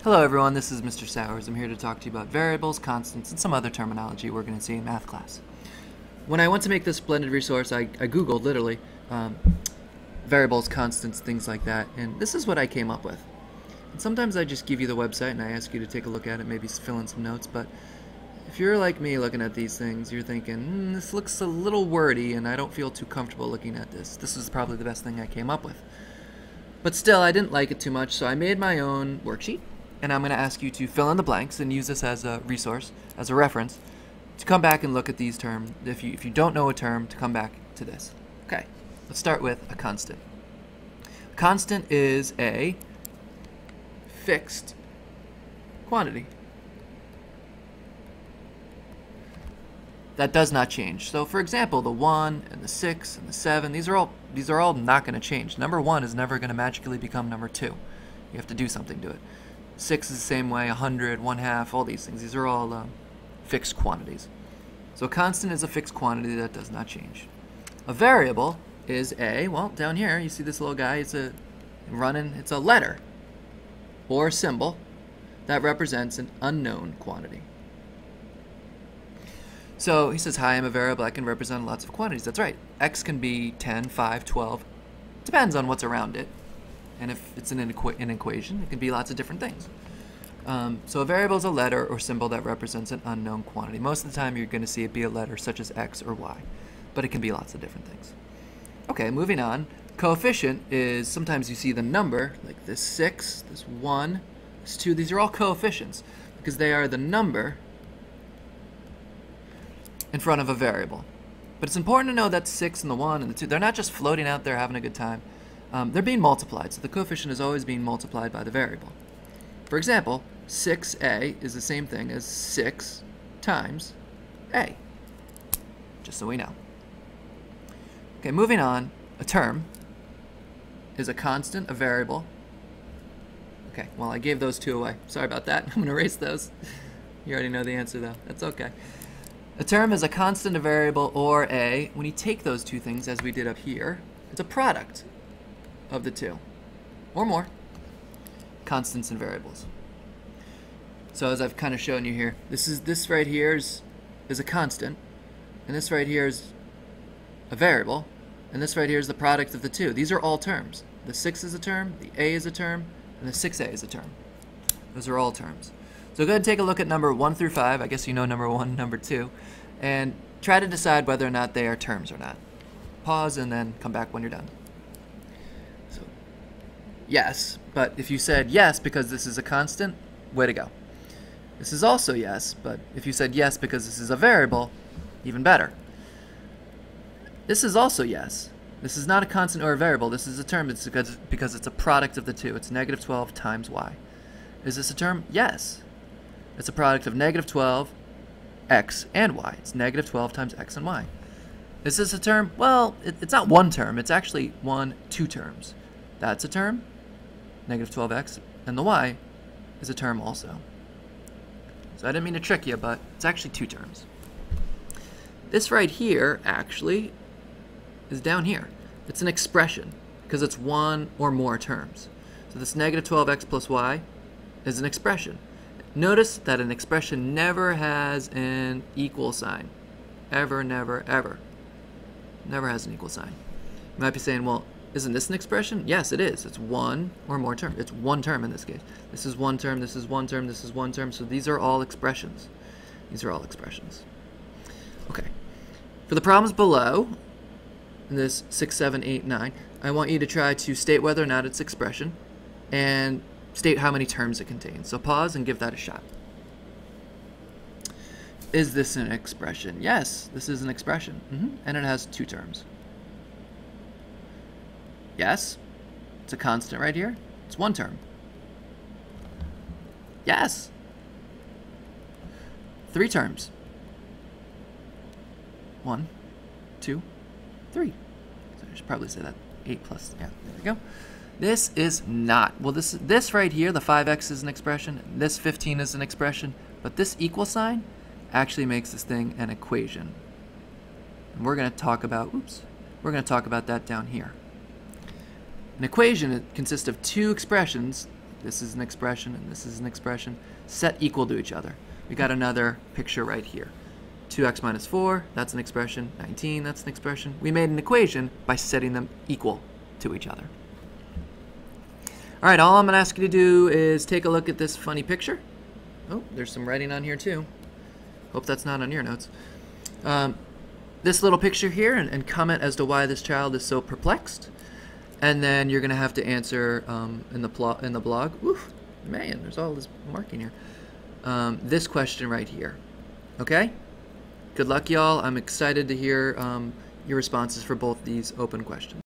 Hello everyone, this is Mr. Sowers. I'm here to talk to you about variables, constants, and some other terminology we're going to see in math class. When I went to make this blended resource, I Googled, literally, variables, constants, things like that, and this is what I came up with. And sometimes I just give you the website and I ask you to take a look at it, maybe fill in some notes, but if you're like me looking at these things, you're thinking, this looks a little wordy and I don't feel too comfortable looking at this. This is probably the best thing I came up with. But still, I didn't like it too much, so I made my own worksheet. And I'm going to ask you to fill in the blanks and use this as a resource, as a reference, to come back and look at these terms. If you don't know a term, to come back to this. Okay, let's start with a constant. A constant is a fixed quantity that does not change. So for example, the 1 and the 6 and the 7, these are all not going to change. Number 1 is never going to magically become number 2. You have to do something to it. 6 is the same way, 100, 1/2, all these things. These are all fixed quantities. So a constant is a fixed quantity that does not change. A variable is well, down here, you see this little guy, it's a letter or a symbol that represents an unknown quantity. So he says, hi, I'm a variable, I can represent lots of quantities. That's right. X can be 10, 5, 12. Depends on what's around it. And if it's an equation, it can be lots of different things. So a variable is a letter or symbol that represents an unknown quantity. Most of the time you're going to see it be a letter such as X or Y, but it can be lots of different things. Okay, moving on. Coefficient is, sometimes you see the number, like this 6, this 1, this 2. These are all coefficients because they are the number in front of a variable. But it's important to know that 6 and the 1 and the 2, they're not just floating out there having a good time. They're being multiplied, so the coefficient is always being multiplied by the variable. For example, 6a is the same thing as 6 times a, just so we know. Okay, moving on, a term is a constant, a variable. Okay, well, I gave those two away. Sorry about that. I'm going to erase those. You already know the answer, though. That's okay. A term is a constant, a variable, or when you take those two things, as we did up here, it's a product of the two, or more, constants and variables. So as I've kind of shown you here, this right here is a constant, and this right here is a variable, and this right here is the product of the two. These are all terms. The 6 is a term, the a is a term, and the 6a is a term. Those are all terms. So go ahead and take a look at number 1 through 5. I guess you know number 1, number 2, and try to decide whether or not they are terms or not. Pause and then come back when you're done. Yes, but if you said yes because this is a constant, way to go. This is also yes, but if you said yes because this is a variable, even better. This is also yes. This is not a constant or a variable. This is a term. It's because it's a product of the two. It's negative 12 times y. Is this a term? Yes. It's a product of negative 12, x, and y. It's negative 12 times x and y. Is this a term? Well, it's not one term. It's actually two terms. That's a term. Negative 12x, and the y is a term also. So I didn't mean to trick you, but it's actually two terms. This right here actually is down here. It's an expression because it's one or more terms. So this negative 12x plus y is an expression. Notice that an expression never has an equal sign. Ever, never, ever. Never has an equal sign. You might be saying, well, isn't this an expression? Yes, it is. It's one or more term. It's one term in this case. This is one term, this is one term, this is one term. So these are all expressions. These are all expressions. Okay. For the problems below, in this 6, 7, 8, 9, I want you to try to state whether or not it's expression and state how many terms it contains. So pause and give that a shot. Is this an expression? Yes, this is an expression. And it has two terms. Yes, it's a constant right here. It's one term. Yes. 3 terms. 1, 2, 3. So I should probably say that 8 plus, yeah, there we go. This is not, well, this right here, the 5x is an expression, this 15 is an expression, but this equal sign actually makes this thing an equation. And we're going to talk about, we're going to talk about that down here. An equation consists of two expressions this is an expression, and this is an expression, set equal to each other. We got another picture right here. 2x minus 4, that's an expression. 19, that's an expression. We made an equation by setting them equal to each other. All right, all I'm going to ask you to do is take a look at this funny picture. Oh, there's some writing on here too. Hope that's not on your notes. This little picture here, and comment as to why this child is so perplexed. And then you're going to have to answer in the blog. Oof, man, there's all this marking here. This question right here. Okay? Good luck, y'all. I'm excited to hear your responses for both these open questions.